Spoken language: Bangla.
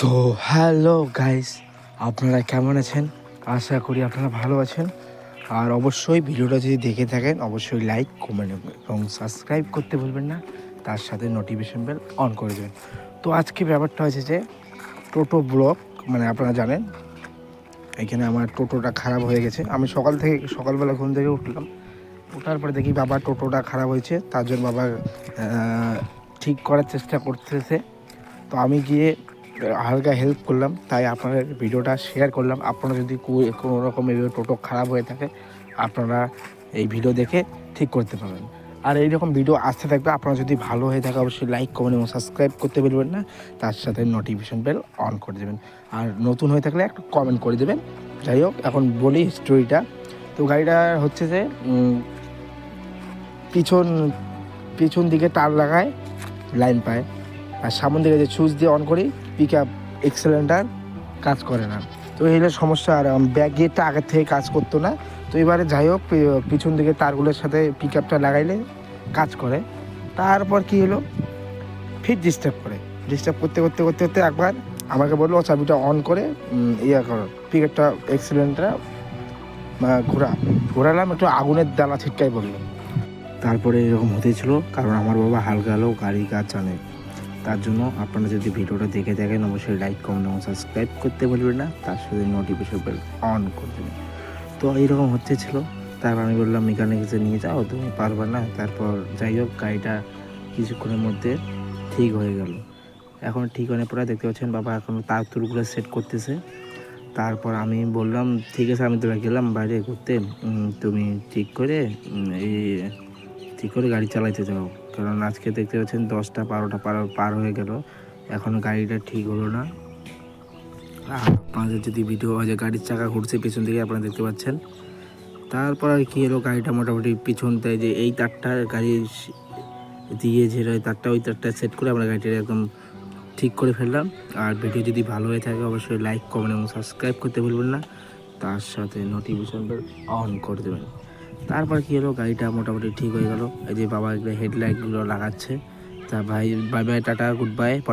তো হ্যালো গাইস, আপনারা কেমন আছেন? আশা করি আপনারা ভালো আছেন। আর অবশ্যই ভিডিওটা যদি দেখে থাকেন অবশ্যই লাইক, কমেন্ট এবং সাবস্ক্রাইব করতে ভুলবেন না। তার সাথে নোটিফিকেশন বেল অন করে দেবেন। তো আজকে ব্যাপারটা হয়েছে যে টোটো ব্লগ, মানে আপনারা জানেন এখানে আমার টোটোটা খারাপ হয়ে গেছে। আমি সকালবেলা ঘুম থেকে উঠলাম, ওঠার পরে দেখি বাবা টোটোটা খারাপ হয়েছে, তার জন্য বাবা ঠিক করার চেষ্টা করতেছে। তো আমি গিয়ে হালকা হেল্প করলাম, তাই আপনাদের ভিডিওটা শেয়ার করলাম। আপনারা যদি কোনো রকম এভাবে টোটো খারাপ হয়ে থাকে আপনারা এই ভিডিও দেখে ঠিক করতে পারবেন। আর এইরকম ভিডিও আসতে থাকবে। আপনারা যদি ভালো হয়ে থাকে অবশ্যই লাইক, কমেন্ট এবং সাবস্ক্রাইব করতে ভুলবেন না। তার সাথে নোটিফিকেশন বেল অন করে দেবেন। আর নতুন হয়ে থাকলে একটা কমেন্ট করে দেবেন। যাই হোক, এখন বলি স্টোরিটা। তো গাড়িটা হচ্ছে যে পিছন দিকে টার লাগায় লাইন পায়, আর সামন দিকে যে সুইচ দিয়ে অন করি পিক আপ এক্সেলেন্টার কাজ করে না। তো এই হলো সমস্যা। আর ব্যাক গিয়ারটা আগের থেকে কাজ করতো না। তো এবারে যাই হোক, পিছন দিকে তারগুলোর সাথে পিক আপটা লাগাইলে কাজ করে। তারপর কি হলো, ফির ডিস্টার্ব করতে একবার আমাকে বললো চাবিটা অন করে করো, পিক আপটা এক্সেলেন্টার ঘোরালাম, একটু আগুনের দানা ছিটকাই বললো। তারপরে এরকম হতেছিল কারণ আমার বাবা হালকা গাড়ি কাজ জানে। তার জন্য আপনারা যদি ভিডিওটা দেখে থাকেন অবশ্যই লাইক, কমেন্ট এবং সাবস্ক্রাইব করতে ভুলবেন না। তার সাথে নোটিফিকেশন বেল অন করে দেবেন। তো এইরকম হচ্ছিল। তারপর আমি বললাম মেকানিক্সে নিয়ে যাও, তুমি পারবে না। তারপর যাই হোক, গাড়িটা কিছুক্ষণের মধ্যে ঠিক হয়ে গেল। এখন ঠিক হয়ে পরে দেখতে পাচ্ছেন বাবা এখন তার তুরগুলো সেট করতেছে। তারপর আমি বললাম ঠিক আছে, আমি তোরা গেলাম বাইরে ঘুরতে, তুমি ঠিক করে গাড়ি চালাইতে যাও। কারণ আজকে দেখতে পাচ্ছেন 10টা-12টা পার হয়ে গেল, এখন গাড়িটা ঠিক হলো না। আর আপনাদের যদি ভিডিও হয় যে গাড়ির চাকা ঘুরছে পিছন দিকে আপনারা দেখতে পাচ্ছেন। তারপর আর কি হলো, গাড়িটা মোটামুটি পিছনটায় যে এই তারটা গাড়ি দিয়ে যে তারটা ওই তারটা সেট করে আমরা গাড়িটা একদম ঠিক করে ফেললাম। আর ভিডিও যদি ভালো হয়ে থাকে অবশ্যই লাইক, কমেন্ট এবং সাবস্ক্রাইব করতে ভুলবেন না। তার সাথে নোটিফিকেশন বেল অন করে দেবেন। তারপর কী হলো, গাড়িটা মোটামুটি ঠিক হয়ে গেল। এই যে বাবা এগুলো হেডলাইটগুলো লাগাচ্ছে। তা ভাই, bye bye, tata, good bye.